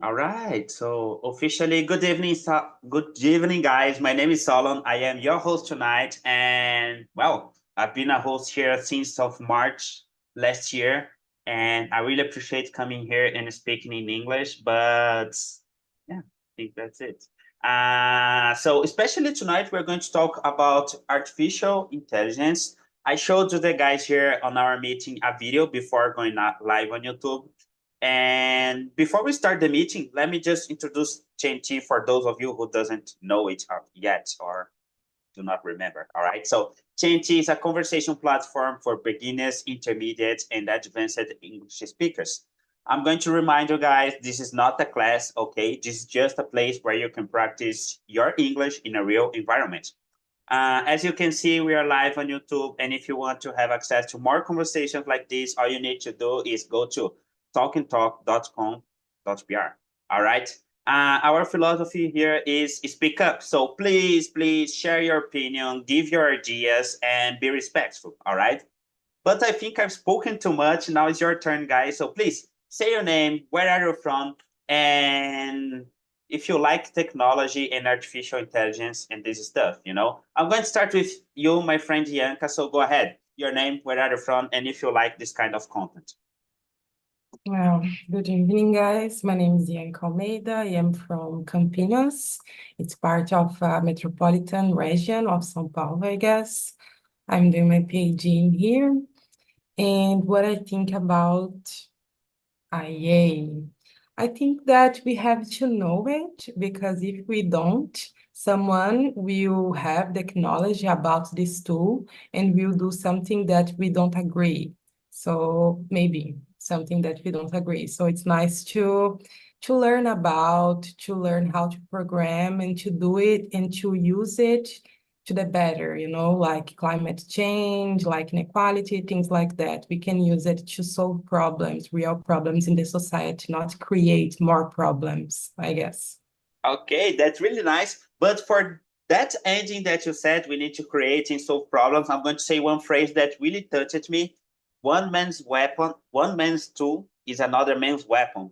All right. So officially, good evening, good evening, guys. My name is Solon. I am your host tonight, and well, I've been a host here since of March last year, and I really appreciate coming here and speaking in English. But yeah, I think that's it. So especially tonight, we're going to talk about artificial intelligence. I showed you the guys here on our meeting a video before going live on YouTube. And before we start the meeting, let me just introduce TNT for those of you who doesn't know it yet or do not remember. All right. So TNT is a conversation platform for beginners, intermediate, and advanced English speakers. I'm going to remind you guys, this is not a class, okay? This is just a place where you can practice your English in a real environment. As you can see, we are live on YouTube. And if you want to have access to more conversations like this, all you need to do is go to talkingtalk.com.br. All right. Our philosophy here is speak up. So please share your opinion, give your ideas, and be respectful. All right. But I think I've spoken too much. Now it's your turn, guys. So please say your name, where are you from, and if you like technology and artificial intelligence and this stuff, I'm going to start with you, my friend Yanka. So go ahead. Your name, where are you from, and if you like this kind of content. Well, good evening, guys. My name is Ian Almeida. I am from Campinas. It's part of a metropolitan region of São Paulo, I guess. I'm doing my PhD in here. And what I think about IA, I think that we have to know it because if we don't, someone will have the knowledge about this tool and will do something that we don't agree. So maybe something that we don't agree. So it's nice to learn about, to learn how to program and to do it and to use it to the better, like climate change, like inequality, things like that. We can use it to solve problems, real problems in the society, not create more problems, I guess. Okay, that's really nice. But for that ending that you said, we need to create and solve problems. I'm going to say one phrase that really touched me. One man's weapon, one man's tool is another man's weapon.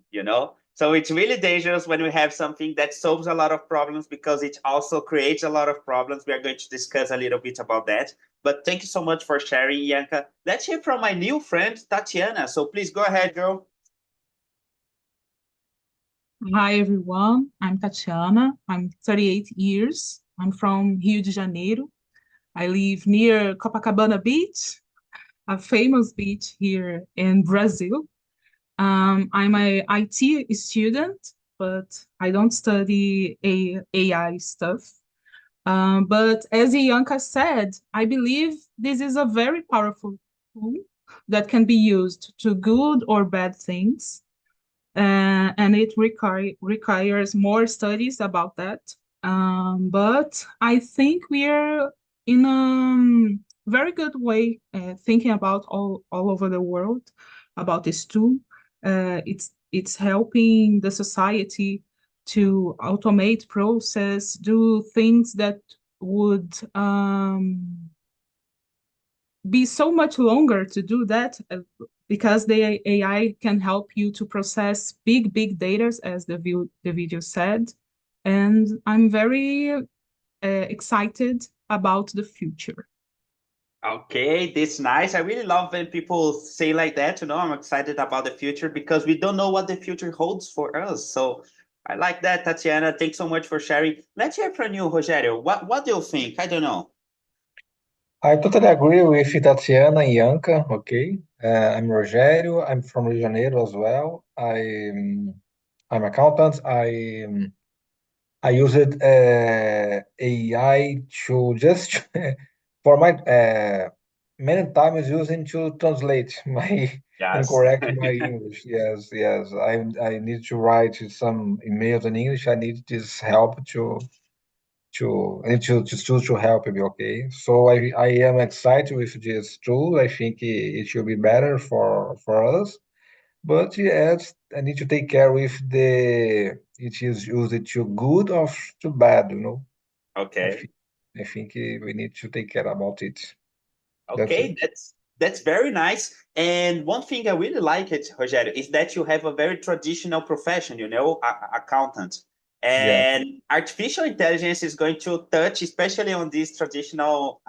So it's really dangerous when we have something that solves a lot of problems because it also creates a lot of problems. We are going to discuss a little bit about that. But thank you so much for sharing, Yanka. Let's hear from my new friend, Tatiana. So please go ahead, girl. Hi everyone, I'm Tatiana. I'm 38 years. I'm from Rio de Janeiro. I live near Copacabana Beach, a famous beach here in Brazil. I'm a IT student, but I don't study AI stuff. But as Ianca said, I believe this is a very powerful tool that can be used to good or bad things, and it requires more studies about that. But I think we are in a very good way thinking about all over the world about this tool. It's helping the society to automate process, do things that would be so much longer to do that because the AI can help you to process big data, as the video said. And I'm very excited about the future. Okay, this nice. I really love when people say like that. I'm excited about the future because we don't know what the future holds for us. So I like that, Tatiana. Thanks so much for sharing. Let's hear from you, Rogério. What do you think? I don't know. I totally agree with Tatiana and Yanka. Okay, I'm Rogério. I'm from Rio de Janeiro as well. I'm accountant. I used AI to just for my many times using to translate my and Yes. correct my English. Yes, yes. I need to write some emails in English. I need this help to help me. Okay, so I am excited with this tool. I think it should be better for us. But yes, I need to take care if it is used to good or to bad. I Okay. think I think we need to take care about it. That's Okay, it. That's very nice. And one thing I really like it, Rogério, is that you have a very traditional profession, you know, accountant. Yeah. And artificial intelligence is going to touch, especially on this traditional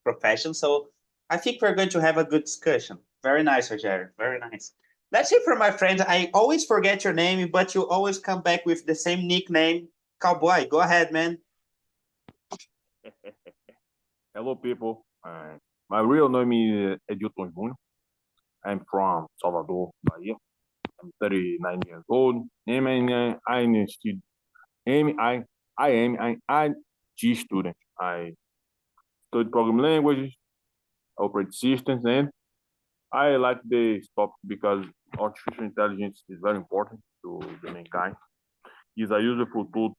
profession. So I think we're going to have a good discussion. Very nice, Rogério. Very nice. Let's see from my friend. I always forget your name, but you always come back with the same nickname. Cowboy, go ahead, man. Hello, people. My real name is Edilton Júnior. I'm from Salvador, Bahia. I'm 39 years old. I am an IT student. I study programming languages, operating systems, and I like this topic because artificial intelligence is very important to the mankind. It's a useful tool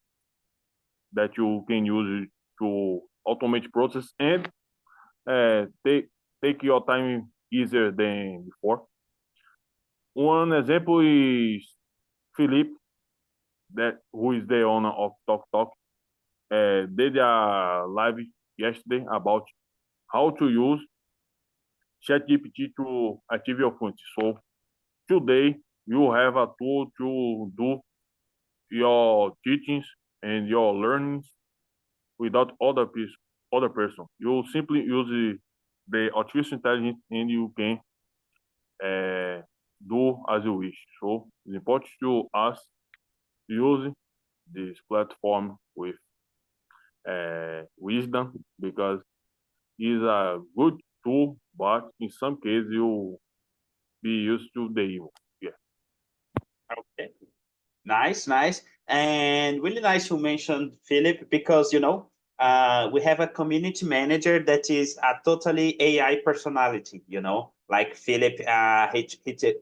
that you can use to automate process and take your time easier than before. One example is Philip, that who is the owner of Talk Talk, did a live yesterday about how to use ChatGPT to achieve your funds. So today you have a tool to do your teachings and your learnings without other person. You simply use the artificial intelligence and you can do as you wish. So it's important to us use this platform with wisdom because it's a good tool, but in some cases you be used to the evil. Yeah. Okay. Nice, nice. And really nice you mentioned Philip because, you know, we have a community manager that is a totally AI personality, you know, like Philip, he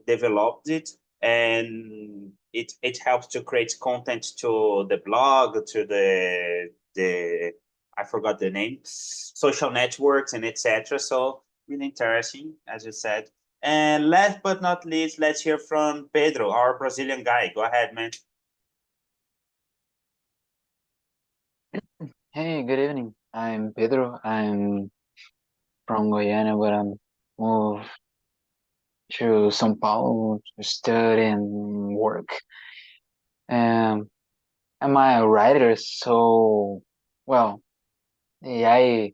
developed it and it helps to create content to the blog, to the I forgot the name, social networks and etc. So really interesting, as you said. And last but not least, let's hear from Pedro, our Brazilian guy. Go ahead, man. Hey, good evening. I'm Pedro. I'm from Guyana, but I'm moved to São Paulo to study and work. Um, I'm a writer, so well, AI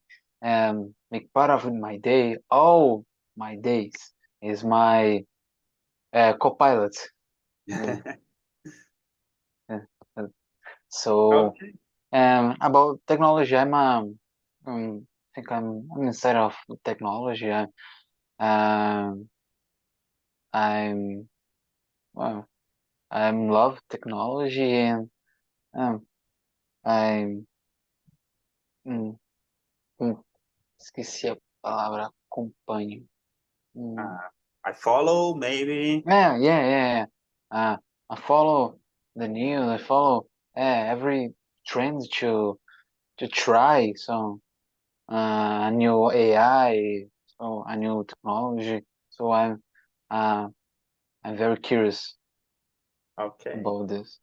make part of my day. All my days is my co-pilot. Uh, uh, so Okay. about technology, I think I'm inside of technology. Um, I'm well, I'm love technology and um, I'm hum, esqueci a palavra acompanho. Hum, I follow, maybe. yeah. I follow the news. I follow every trend to try. So a new AI, so a new technology. So uh, I'm very curious Okay. about this.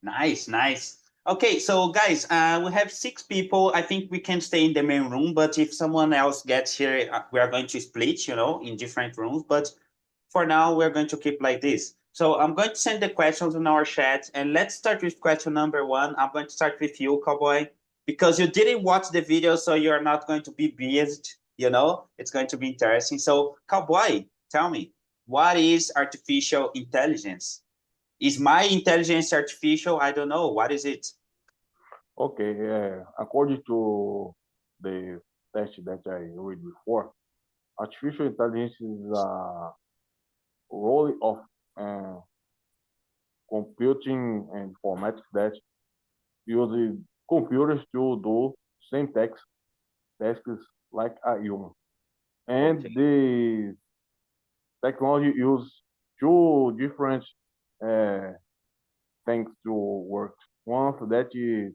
Nice, nice. Okay, so guys, we have 6 people. I think we can stay in the main room, but if someone else gets here, we are going to split, you know, in different rooms. But for now, we're going to keep like this. So I'm going to send the questions in our chat, and let's start with question number 1. I'm going to start with you, Cowboy, because you didn't watch the video, so you're not going to be biased, you know. It's going to be interesting. So, Cowboy, tell me, what is artificial intelligence? Is my intelligence artificial? I don't know. What is it? Okay. According to the test that I read before, artificial intelligence is a role of uh, computing and informatics that uses computers to do same tasks like a human. And Okay. the technology use two different uh, things to work. One that is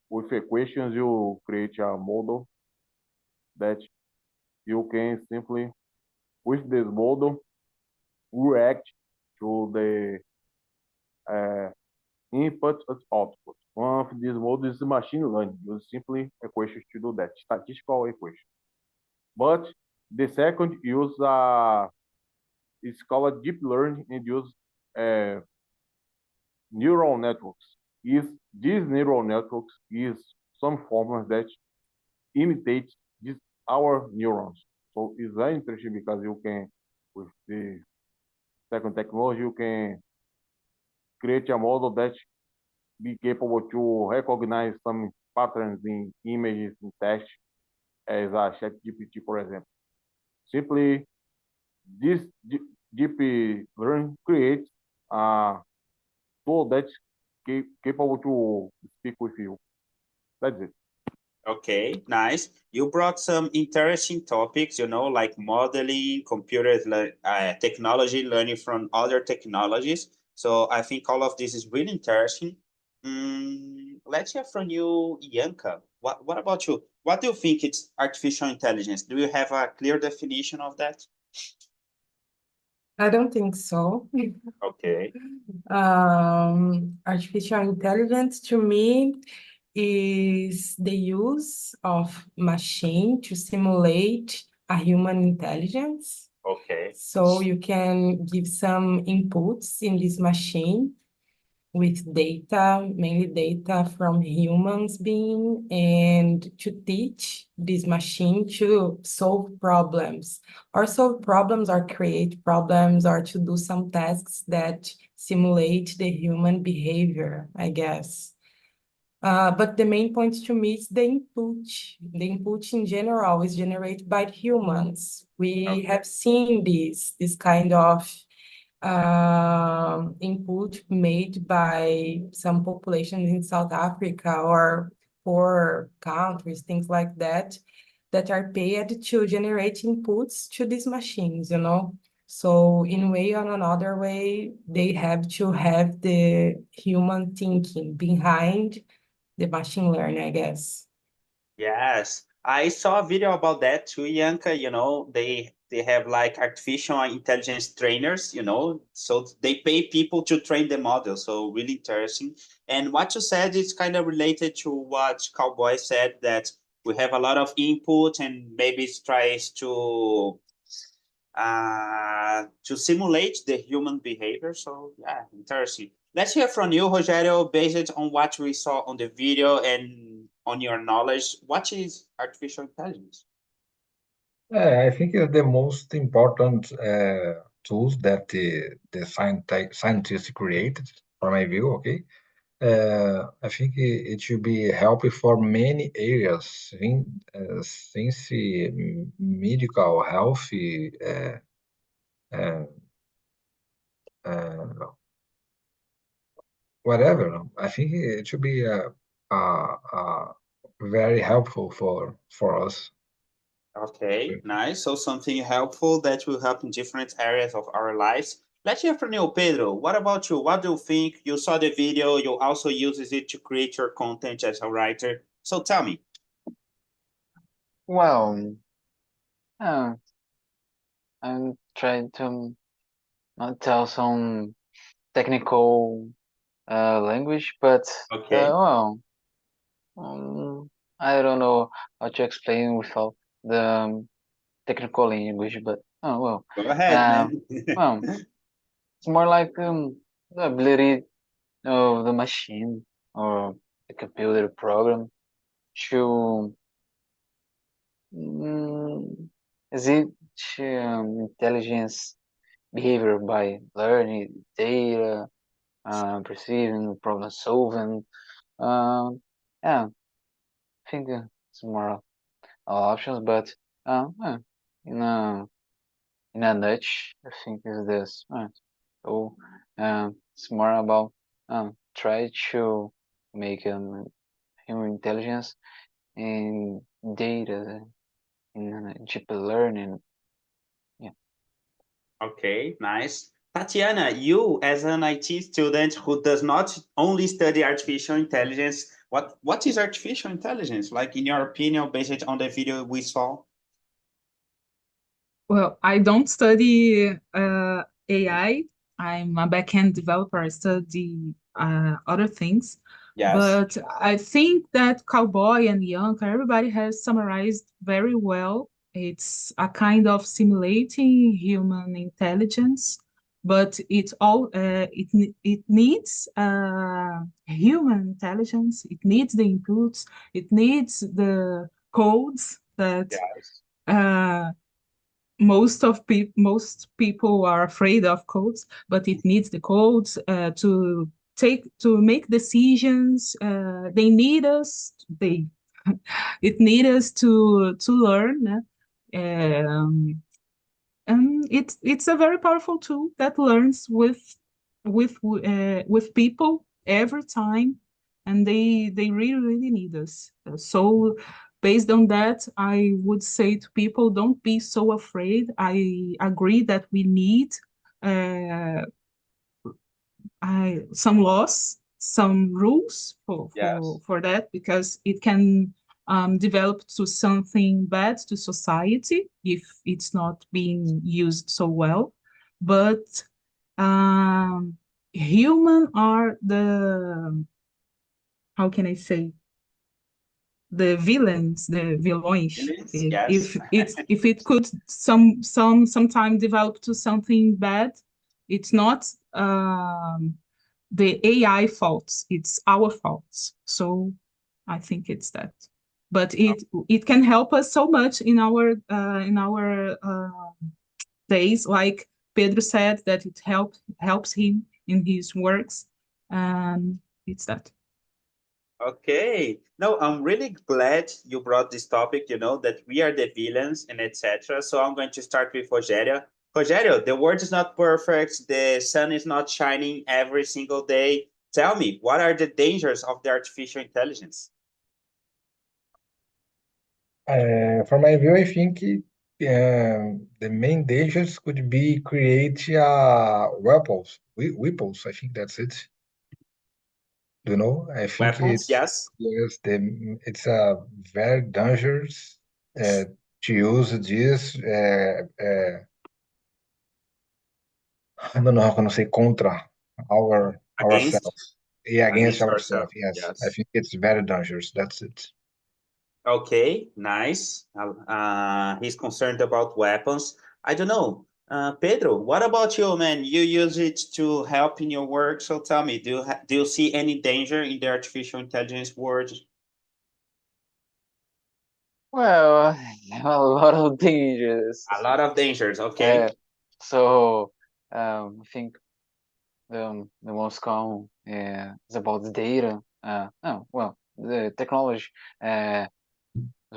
with equations, you create a model that you can simply, with this model, react to the uh, input and output. One of these models is machine learning. Use simply equations to do that, statistical equation. But The second use it's called deep learning and use neural networks. Is these neural networks is some formulas that imitate our neurons. So it's very interesting because you can, with the second technology, you can create a model that be capable to recognize some patterns in images in text as a ChatGPT, for example. Simply, this deep learning creates a tool that's capable to speak with you. That's it. Okay, nice. You brought some interesting topics, like modeling, technology, learning from other technologies. So I think all of this is really interesting. Let's hear from you, Yanka. What about you? What do you think it's artificial intelligence? Do you have a clear definition of that? I don't think so. Okay. Artificial intelligence to me is the use of machine to simulate a human intelligence. Okay. So you can give some inputs in this machine with data, mainly data from humans being, and to teach this machine to solve problems, or create problems, or to do some tasks that simulate the human behavior, I guess. But the main point to me is the input. The input in general is generated by humans. We have seen this kind of input made by some populations in South Africa or poor countries, things like that, that are paid to generate inputs to these machines, So in a way or another way, they have to have the human thinking behind the machine learning, I guess. Yes, I saw a video about that too, Yanka. They have like artificial intelligence trainers, so they pay people to train the model. So really interesting. And what you said is kind of related to what Cowboy said, that we have a lot of input and maybe it tries to simulate the human behavior. So yeah, interesting. Let's hear from you, Rogério, based on what we saw on the video and on your knowledge. What is artificial intelligence? I think the most important tools that the scientists created, from my view, okay, I think it should be helpful for many areas, since medical, health, uh, uh, whatever. I think it should be very helpful for us. Okay, nice. So something helpful that will help in different areas of our lives. Let's hear from you, Pedro. What about you? What do you think? You saw the video. You also uses it to create your content as a writer. So tell me. Well, uh, I'm trying to not tell some technical language, but Okay, I don't know how to explain without the technical language, but go ahead, man. well, it's more like the ability of the machine or the computer program to is it intelligence behavior by learning data, perceiving, problem solving. Yeah, I think it's more options, but in a nutshell, I think is this. So it's more about try to make human intelligence in data in deep learning. Yeah. Okay, nice. Tatiana, you as an IT student who does not only study artificial intelligence, what is artificial intelligence? Like in your opinion, based on the video we saw? Well, I don't study AI. I'm a backend developer. I study other things. Yes. But I think that Cowboy and Yanka, everybody has summarized very well it's a kind of simulating human intelligence, but it needs human intelligence. It needs the inputs. It needs the codes that Yes. most people are afraid of codes, but it needs the codes to make decisions. They need us. It needs us to learn. And it's a very powerful tool that learns with people every time, and they really need us. So based on that, I would say to people, don't be so afraid. I agree that we need uh, some laws, some rules Yes. for that, because it can develop to something bad to society if it's not being used so well. But um, human are the, how can I say, the villains, the vilões. Feelings? Yes. If it could sometime develop to something bad, it's not the AI faults, it's our faults. So I think it's that. But it can help us so much in our days, like Pedro said, that it helps him in his works, and it's that. Okay. No, I'm really glad you brought this topic, that we are the villains and etc. So I'm going to start with Rogério. Rogério, the world is not perfect. The sun is not shining every single day. Tell me, what are the dangers of the artificial intelligence? From my view, I think the main dangers could be create weapons. I think that's it. You know, I think Weapons, yes. yes, it's very dangerous to use this. I don't know how can I say contra Against? ourselves. Yeah, against Against ourselves. ourselves, Yes, I yes. think it's very dangerous. That's it. Okay, nice. He's concerned about weapons. I don't know. Pedro, what about you, man? You use it to help in your work. So tell me, do you see any danger in the artificial intelligence world? Well, a lot of dangers. A lot of dangers. Okay. So I think the most common is about the data. No, well, the technology as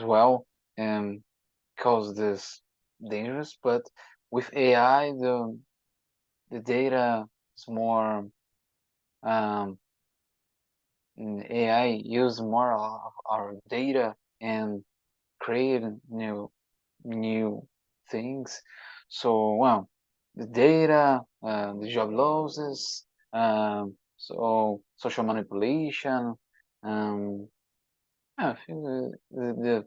well, cause this dangerous. But with AI, the data is more. Um, AI use more of our data and create new things. So well, the data, the job losses, so social manipulation. I think the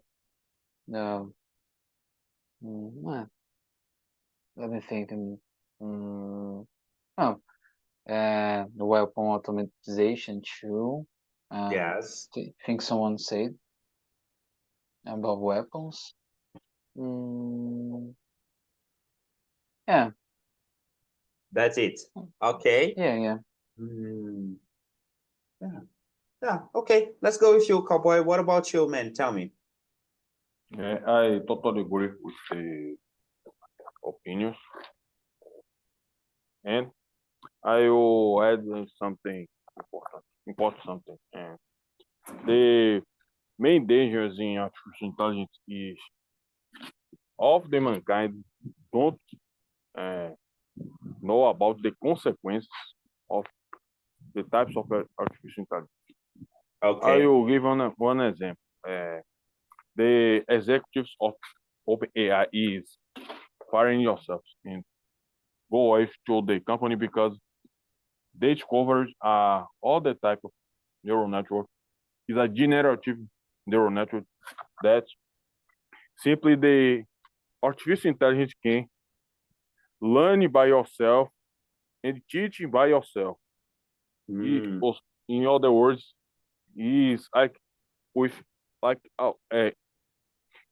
well, let me think. Oh, the weapon automatization too. Yes, I think someone said about weapons. Mm, yeah, that's it. Okay. yeah. Hmm, yeah. Yeah. Okay. Let's go with you, cowboy. What about you, man? Tell me. I totally agree with the opinions, and I will add something important something. And the main dangers in artificial intelligence is all of the mankind don't uh, know about the consequences of the types of artificial intelligence. I Okay. will give one example. The executives of OpenAI is firing yourselves and go away to the company because they discovered all the type of neural network is a generative neural network that simply the artificial intelligence can learn by yourself and teach by yourself. Hmm. In other words, is like with like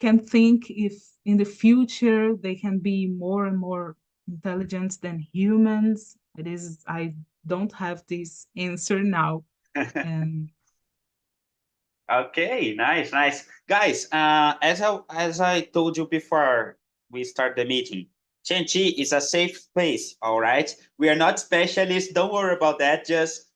can think if in the future they can be more and more intelligent than humans. I don't have this answer now. And Okay, nice. Guys, as I told you before we start the meeting, Chenchi is a safe space, all right? We are not specialists, don't worry about that. Just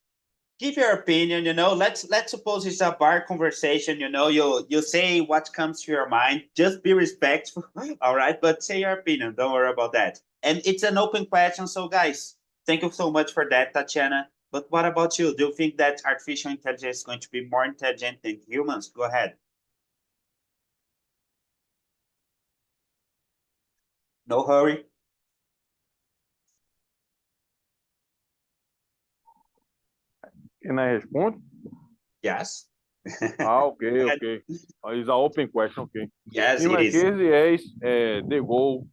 give your opinion, let's suppose it's a bar conversation, you say what comes to your mind, just be respectful. All right, but say your opinion, don't worry about that. And it's an open question, so guys, thank you so much for that, Tatiana. But what about you? Do you think that artificial intelligence is going to be more intelligent than humans? Go ahead. No hurry. Can I respond? Yes. Okay, okay. It's an open question, okay. Yes, In it my is. case, yes, the goal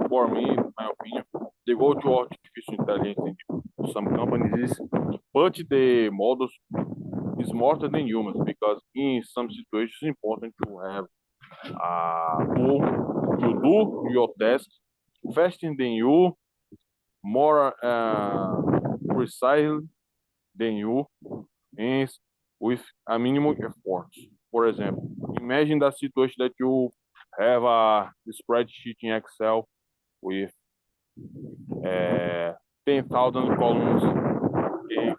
for me, in my opinion, the goal to artificial intelligence in some companies is put the models smarter than humans, because in some situations it's important to have a tool to do your task faster than you, more precisely than you, and with a minimum effort. For example, imagine the situation that you have a spreadsheet in Excel with 10,000 columns, okay,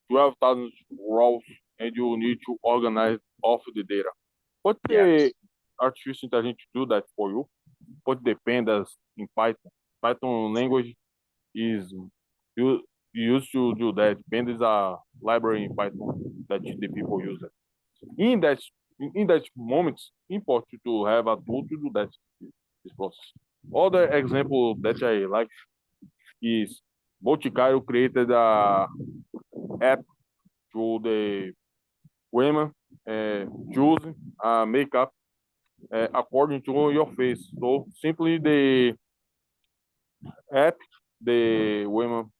12,000 rows, and you need to organize all of the data. What the Yes. artificial intelligence do that for you? Put the pandas in Python. Python language is you used to do that. Pandas is a library in Python that the people use it. In that moment, important to have a tool to do that this process. Other example that I like is Boticário created a app to the women choosing a makeup according to your face. So simply the app, the women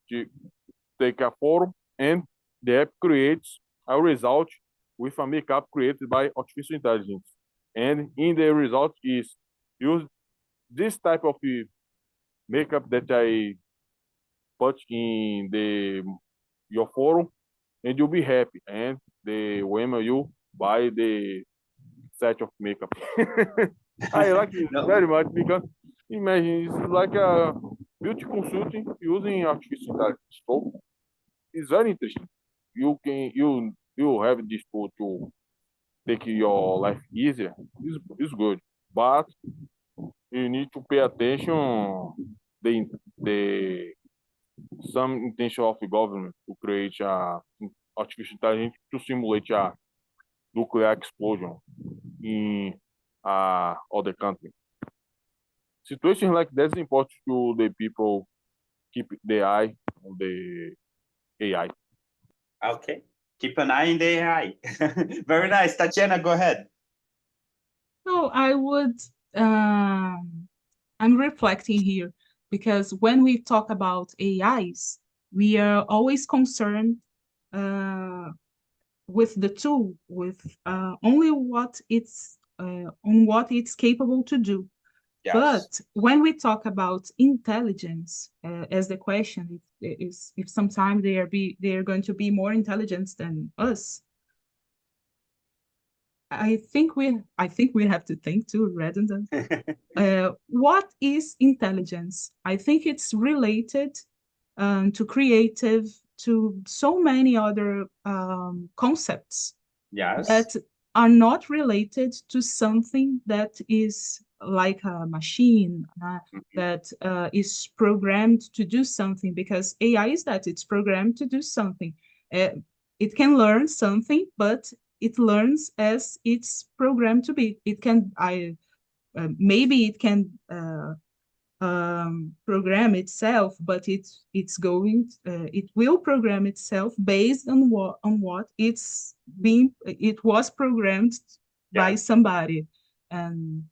take a photo, and the app creates a result with a makeup created by artificial intelligence. And in the result is use this type of makeup that I put in the your photo, and you'll be happy. And the women you buy the set of makeup. I like it No. very much because imagine it's like a beauty consulting using artificial intelligence. So it's very interesting. You have this tool to make your life easier. It's good, but you need to pay attention the some intention of the government to create a artificial intelligence to simulate a nuclear explosion in other country. Situations like that is important to the people keep the eye on the AI. Okay. Keep an eye in the AI. Very nice. Tatiana, go ahead. so I would, I'm reflecting here because when we talk about AIs, we are always concerned with the tool, with only what it's on what it's capable to do. Yes. But when we talk about intelligence, as the question is, if sometime they are going to be more intelligent than us, I think we have to think too, redundant. What is intelligence? I think it's related to creative, to so many other concepts Yes. that are not related to something that is like a machine that is programmed to do something, because AI is that it's programmed to do something. It can learn something, but it learns as it's programmed to be. It can, maybe it can program itself, but it will program itself based on what it was programmed by Yes. somebody. And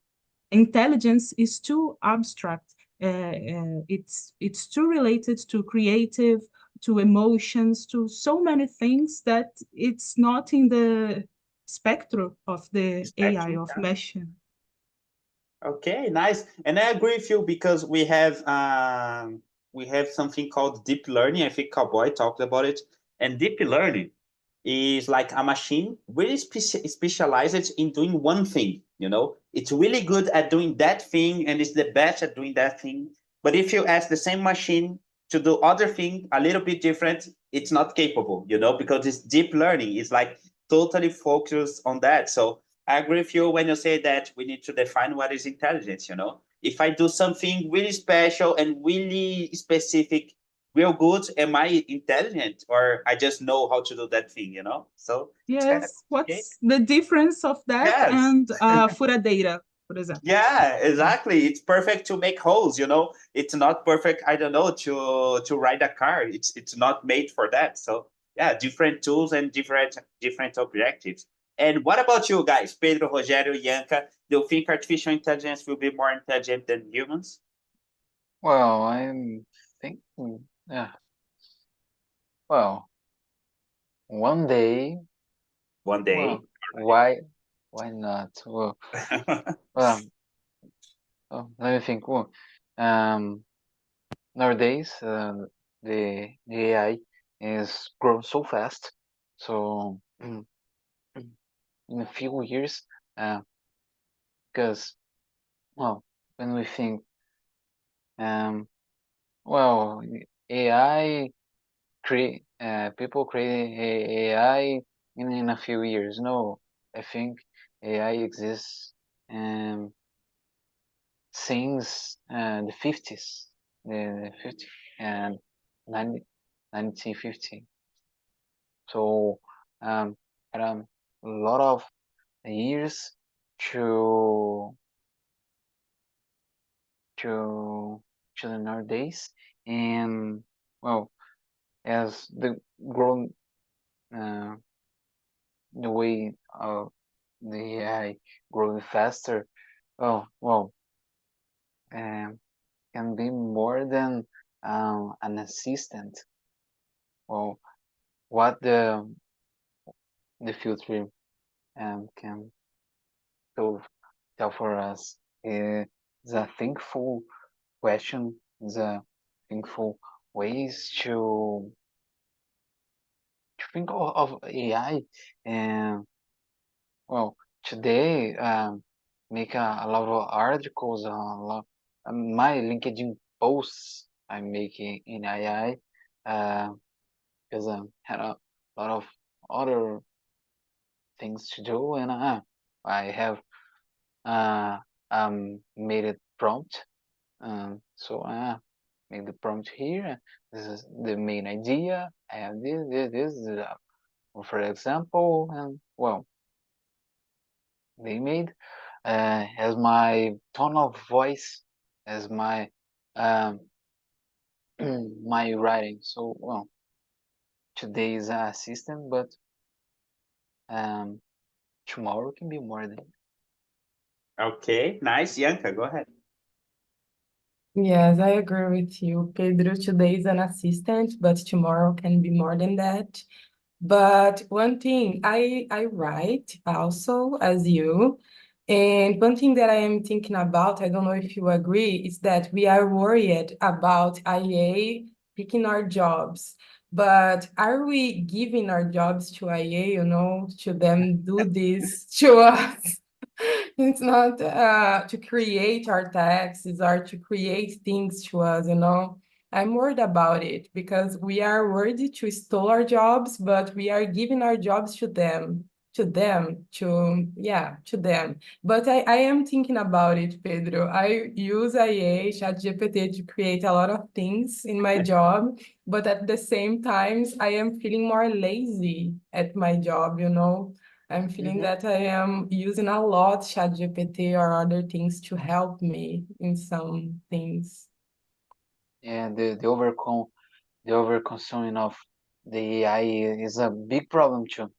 intelligence is too abstract. It's too related to creative, to emotions, to so many things that it's not in the spectrum of the AI Spectrum, of yeah. machine. Okay, nice. And I agree with you because we have something called deep learning. I think Cowboy talked about it. And deep learning is like a machine really specialized in doing one thing. You know, it's really good at doing that thing and it's the best at doing that thing. But if you ask the same machine to do other thing a little bit different, it's not capable. You know, because it's deep learning. It's like totally focused on that. So I agree with you when you say that we need to define what is intelligence, you know? If I do something really special and really specific, real good, am I intelligent or I just know how to do that thing, you know? So it's kind of Yes, okay. what's the difference of that Yes. and data, for example? Yeah, exactly. It's perfect to make holes, you know. It's not perfect, I don't know, to ride a car. It's not made for that. So yeah, different tools and different objectives. And what about you guys, Pedro, Rogério, Yanka? Do you think artificial intelligence will be more intelligent than humans? Well, I'm thinking, yeah. Well, one day, One day. well, why not? Well, let me think. Well, um, nowadays, the AI is growing so fast. So, in a few years, because, well, when we think, um, well, AI people create AI in a few years. No, I think AI exists um, since the 50s, the 50 and 90, 1950. So had a lot of years to to to the nowadays, and well, as the grown uh, the way of the AI growing faster, well, um, can be more than an assistant. Well, what the future can tell, tell for us is a thankful question, the thankful ways to think of AI. And well, today make a lot of articles, my LinkedIn posts I'm making in AI because I had a lot of other things to do, and I have made it prompt. So make the prompt here. This is the main idea. I have this, for example, and well, they made as my tone of voice, as my um, my writing. So well, today is a system, but um, tomorrow can be more than. Okay, nice. Yanka, go ahead. Yes, I agree with you. Pedro today is an assistant, but tomorrow can be more than that. But one thing I write also as you, and one thing that I am thinking about, I don't know if you agree, is that we are worried about IA picking our jobs. But are we giving our jobs to IA, to them do this to us? It's not to create our taxes or to create things to us. I'm worried about it because we are worried to steal our jobs, but we are giving our jobs to them. But I am thinking about it, Pedro. I use IA, ChatGPT to create a lot of things in my job, but at the same times, I am feeling more lazy at my job. I'm feeling that I am using a lot ChatGPT or other things to help me in some things. And the overconsuming of the AI is a big problem too.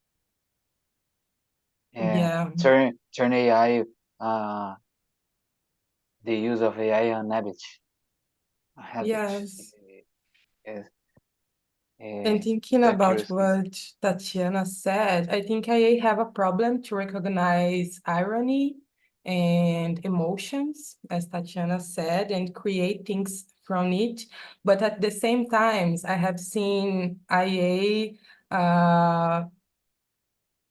Yeah, Yeah, turn AI the use of AI an habit. A habit. yes. Yes. And thinking about accuracy. what Tatiana said, I think I have a problem to recognize irony and emotions, as Tatiana said, and create things from it. But at the same time, I have seen IA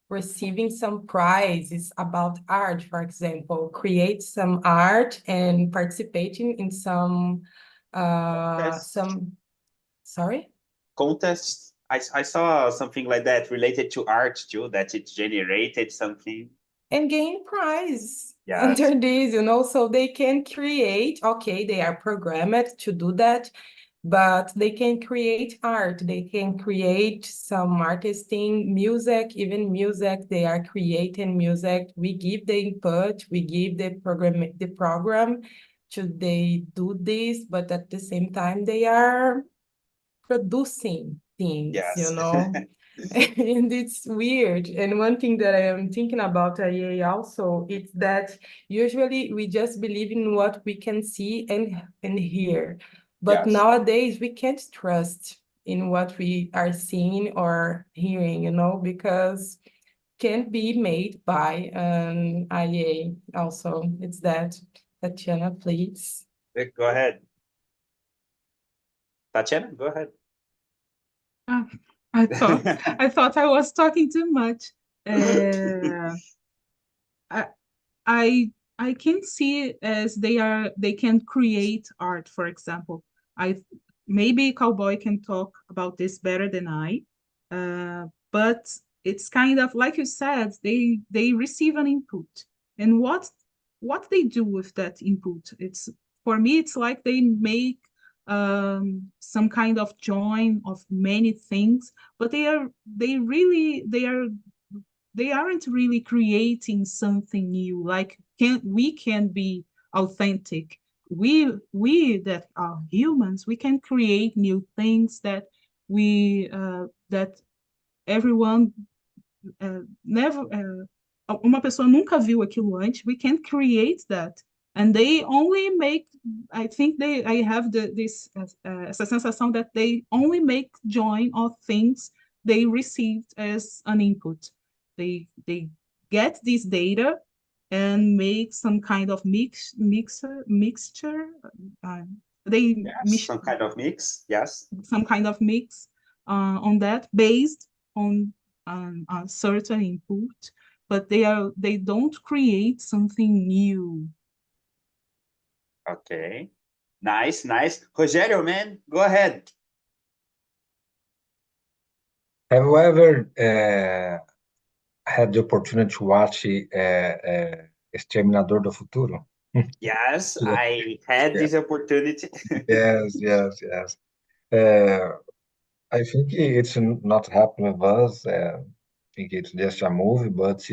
receiving some prizes about art, for example, create some art and participating in some sorry? Contest. I saw something like that related to art too, that it generated something. And gain prize Yes. under this, so they can create, okay, they are programmed to do that, but they can create art, they can create some artisting, music, even music, they are creating music. We give the input, we give the program to they do this, but at the same time they are producing things, Yes. And it's weird. And one thing that I am thinking about IA also is that usually we just believe in what we can see and hear. But Yes. nowadays we can't trust in what we are seeing or hearing, because can be made by an IA also. It's that. Tatiana, please. Go ahead. Tatiana, go ahead. I thought I was talking too much. I can see it as they can create art, for example. Maybe Cowboy can talk about this better than I, but it's kind of like you said, they receive an input, and what they do with that input, it's for me it's like they make some kind of join of many things, but they aren't really creating something new. Like we can be authentic. We that are humans, we can create new things that that everyone never uma pessoa nunca viu aquilo antes. We can create that, and they only make. I think I have essa sensação that they only make join of things they received as an input. They get this data and make some kind of mixture. Some kind of mix. Yes. Some kind of mix on that based on a certain input, but they don't create something new. Okay. Nice. Rogério, man, go ahead. Have you ever had the opportunity to watch Exterminador do Futuro? Yes, I had this opportunity. Yes. I think it's not happening with us. I think it's just a movie, but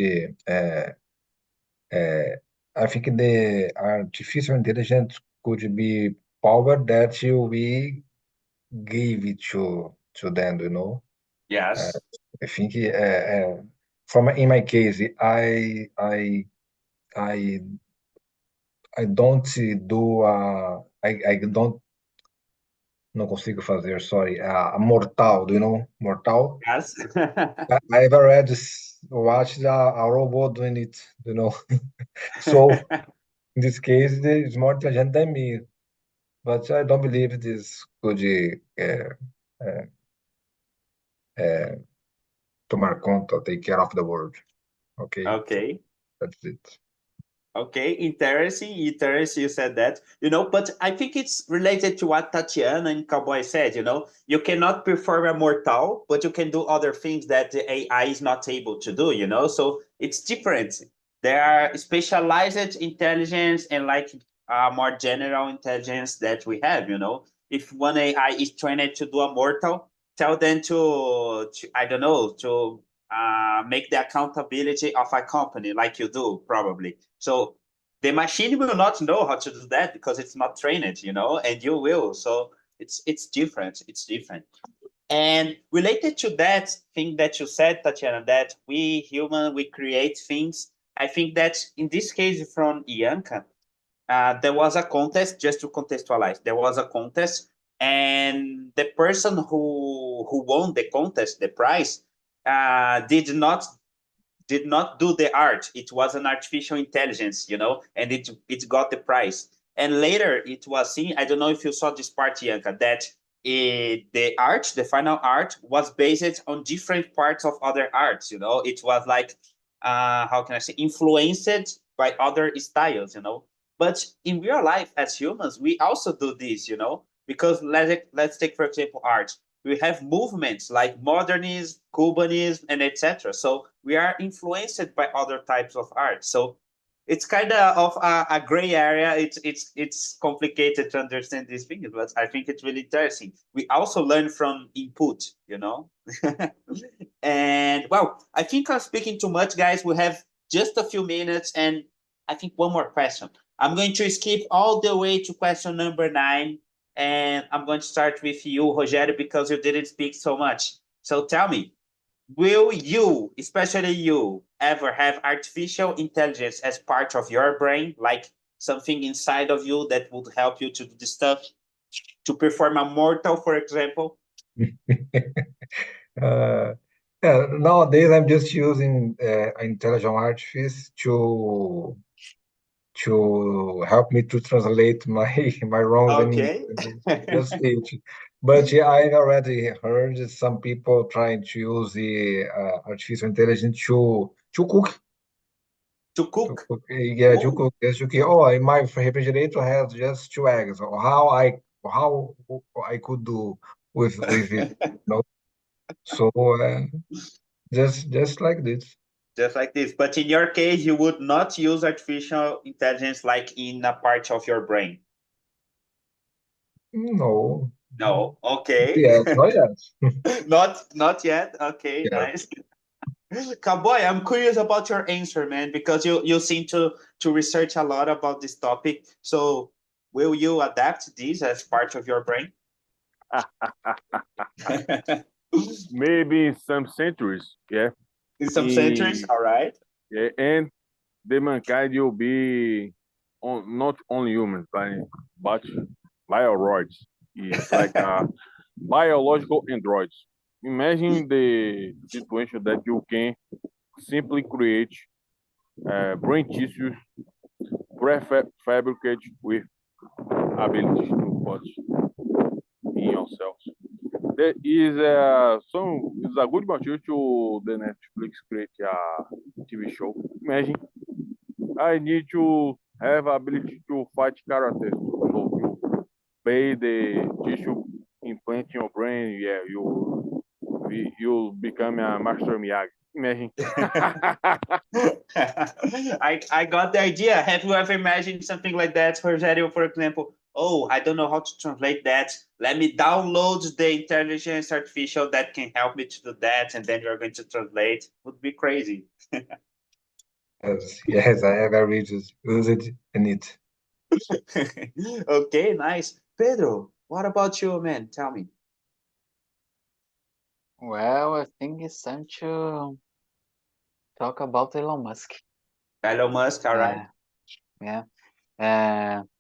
I think the artificial intelligence could be power that we gave it to them. Yes. I think in my case, I don't do I don't não consigo fazer, sorry, a Mortal, do you know Mortal? Yes. I ever read watched a robot doing it. So in this case, it's more intelligent than me, but I don't believe this could tomar conta, take care of the world. Okay, Okay. that's it. Okay, interesting. You said that, but I think it's related to what Tatiana and Cowboy said, you cannot perform a mortal, but you can do other things that the AI is not able to do, so it's different. There are specialized intelligence and like more general intelligence that we have, if one AI is trained to do a mortal, tell them to I don't know, to make the accountability of a company like you do probably. So the machine will not know how to do that because it's not trained, and you will. So it's different. It's different. And related to that thing that you said, Tatiana, that we human, we create things. I think that in this case from Ianca, there was a contest, just to contextualize. There was a contest, and the person who won the contest, the prize, did not do the art. It was an artificial intelligence, and it got the prize. And later it was seen. I don't know if you saw this part, Bianca, that the final art, was based on different parts of other arts. It was like, how can I say, influenced by other styles. But in real life, as humans, we also do this. Because let's take, for example, art. We have movements like modernism, Cubanism, and etc. So we are influenced by other types of art. So it's kind of a gray area. It's complicated to understand these things, but I think it's really interesting. We also learn from input. And well, I think I'm speaking too much, guys. We have just a few minutes, and I think one more question. I'm going to skip all the way to question number 9, and I'm going to start with you, Rogério, because you didn't speak so much. So tell me, will you, especially you, ever have artificial intelligence as part of your brain, like something inside of you that would help you to do the stuff, to perform a mortal, for example? Uh, yeah, nowadays I'm just using intelligent artifice to help me to translate my wrongs in Okay. English. Just it. But yeah, I already heard some people trying to use the artificial intelligence to cook. To To cook. cook, yeah, to cook. Yes, to cook. Oh, my refrigerator has just 2 eggs. Or how I could do with it, So just like this. Just like this. But in your case, you would not use artificial intelligence like in a part of your brain. No, No. Okay. yes, not yet. Not yet. Okay, Yeah. nice. Cowboy, I'm curious about your answer, man, because you seem to research a lot about this topic. So will you adapt this as part of your brain? Maybe in some centuries, yeah. In some centuries, all right. Yeah, and the mankind will be not only humans, but bioroids. It's like biological androids. Imagine the situation that you can simply create brain tissues prefabricated with abilities to put in yourself. There is some is a good material to the Netflix create a TV show. Imagine I need to have ability to fight karate. So you pay the tissue implant in your brain. Yeah, you become a master Miyagi. Imagine. I got the idea. Have you ever imagined something like that, Rogério, for example? Oh, I don't know how to translate that. Let me download the intelligence artificial that can help me to do that, and then you're going to translate. Would be crazy. Yes, I have already used it in it. Okay, nice. Pedro, what about you, man? Tell me. Well, I think it's time to talk about Elon Musk. Elon Musk, all right. Yeah.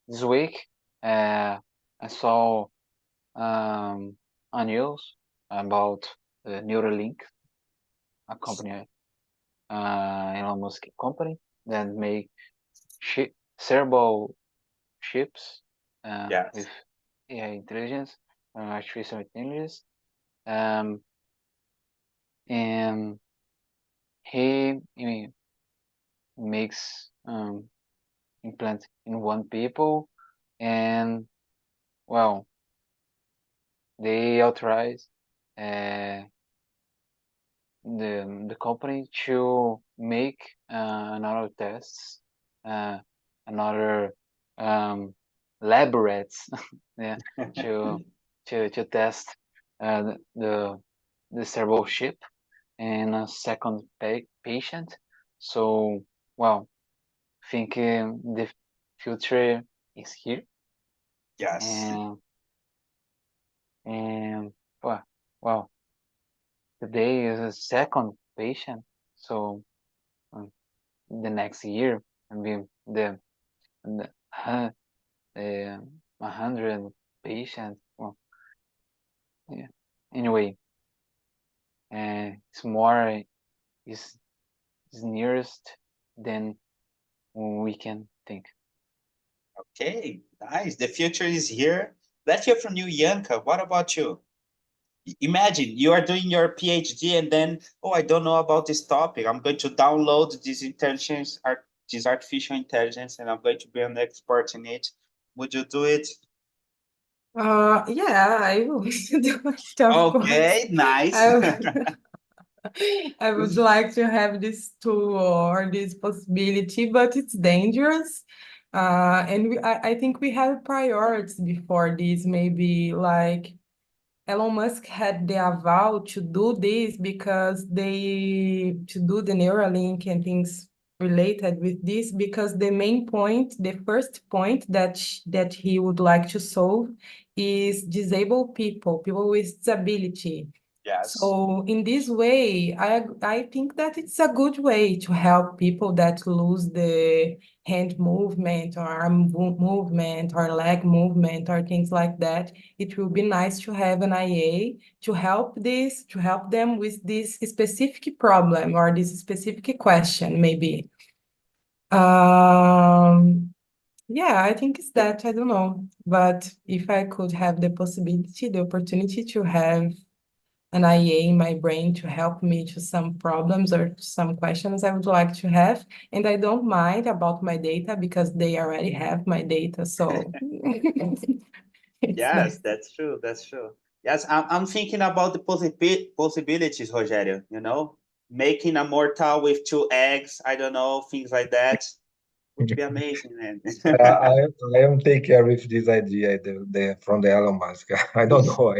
This week, I saw a news about the Neuralink, a company, Elon Musk company that make cerebral chips Yeah. with AI intelligence, artificial intelligence, um, and he makes implant in one people, and well, they authorize the company to make another tests, another lab rats, yeah, to to test the cerebral chip in a second patient. So, well, think the future is here, Yes. and well, well, today is a second patient, so um, the next year, I mean the 100 patients. Well, Yeah. Anyway, it's more is nearest than we can think. Okay, nice. The future is here. Let's hear from you, Yanka. What about you? Imagine you are doing your PhD and then, oh, I don't know about this topic. I'm going to download this artificial intelligence, and I'm going to be an expert in it. Would you do it? Yeah, I would do it, of course. Okay, nice. I would like to have this tool or this possibility, but it's dangerous. I think we have priorities before this, maybe like Elon Musk had the aval to do this because to do the Neuralink and things related with this, because the main point, the first point that he would like to solve is disabled people with disability. Yes. So in this way, I think that it's a good way to help people that lose the hand movement or arm movement or leg movement or things like that. It will be nice to have an IA to help them with this specific problem or this specific question, maybe. Yeah, I think it's that. I don't know. But if I could have the possibility, the opportunity to have an IA in my brain to help me to some problems or some questions I would like to have. And I don't mind about my data because they already have my data. So it's Yes, nice. that's true. That's true. Yes, I'm thinking about the possibilities, Rogério, you know, making a mortal with two eggs, I don't know, things like that. Would be amazing, man. I am take care with this idea from the Elon Musk. I don't know.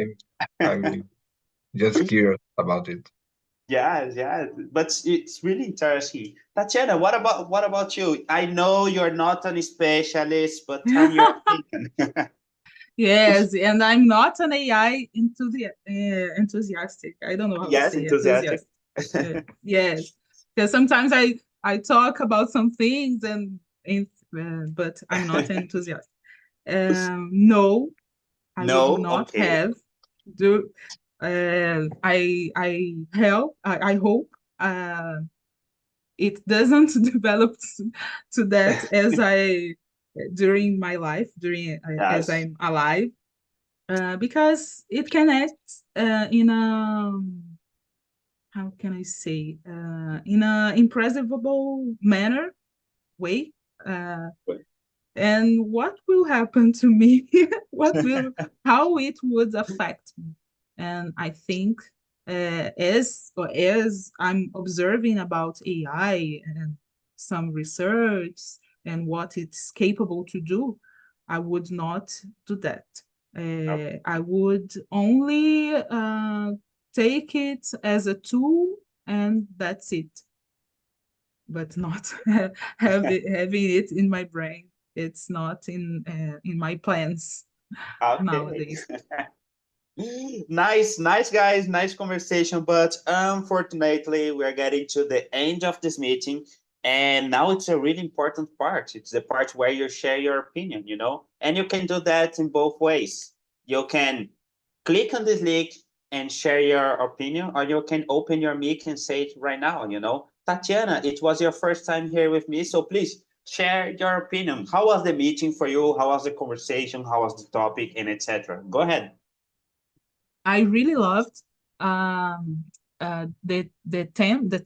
I'm just curious about it. Yes, yes, but it's really interesting. Tatiana, what about you? I know you're not an specialist, but tell me your opinion. Yes, and I'm not an AI enthusiastic. I don't know how to Yes, say enthusiastic. enthusiast. Yes, because sometimes I talk about some things but I'm not an enthusiast. No, I would No, not okay. have do. I hope it doesn't develop to that as I during my life as Yes, I'm alive, because it can act in a, how can I say, in a impressible manner way. Uh, and what will happen to me? How it would affect me? And I think as I'm observing about AI and some research and what it's capable to do, I would not do that. I would only take it as a tool, and that's it, but not having it in my brain. It's not in my plans okay. nowadays. Nice, guys. Nice conversation. But unfortunately, we are getting to the end of this meeting. And now it's a really important part. It's the part where you share your opinion, you know? And you can do that in both ways. You can click on this link and share your opinion, or you can open your mic and say it right now, you know? Tatiana, it was your first time here with me. So please share your opinion. How was the meeting for you? How was the conversation? How was the topic? And etc. Go ahead. I really loved the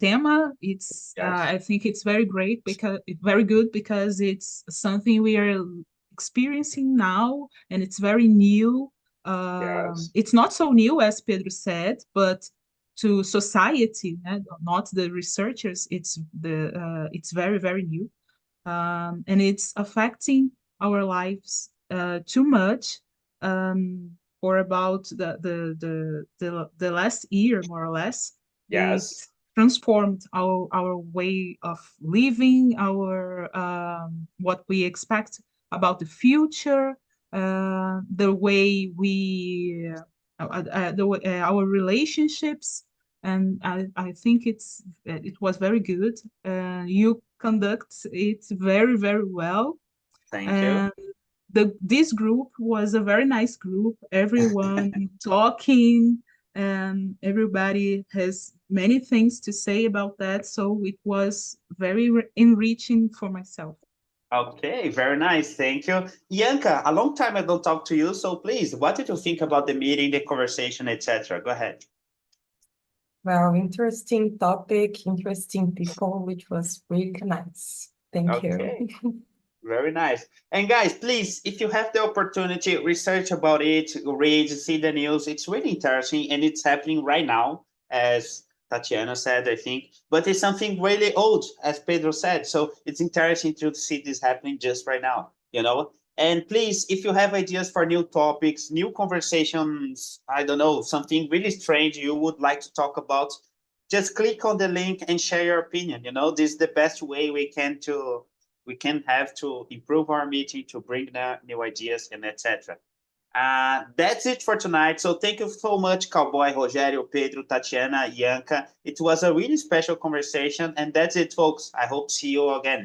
tema. It's Yes. I think it's very great because it's very good because it's something we are experiencing now and it's very new. Yes. It's not so new as Pedro said, but to society, not the researchers, it's very very new, and it's affecting our lives too much. For about the last year, more or less, it Yes. transformed our way of living, our what we expect about the future, the way our relationships, and I think it was very good. You conduct it very very well, Thank you. and this group was a very nice group, everyone talking, and everybody has many things to say about that. So it was very enriching for myself. Okay, very nice. Thank you. Ianca, a long time I don't talk to you, so please, what did you think about the meeting, the conversation, etc.? Go ahead. Well, interesting topic, interesting people, which was really nice. Thank Okay. you. Very nice. And guys, please, if you have the opportunity, research about it, read, see the news. It's really interesting and it's happening right now, as Tatiana said, I think. But it's something really old, as Pedro said. So it's interesting to see this happening just right now, you know? And please, if you have ideas for new topics, new conversations, I don't know, something really strange you would like to talk about, just click on the link and share your opinion. You know, this is the best way we can have to improve our meeting, to bring new ideas and etc. That's it for tonight. So thank you so much, Cowboy, Rogério, Pedro, Tatiana, Ianca. It was a really special conversation. And that's it, folks. I hope to see you again.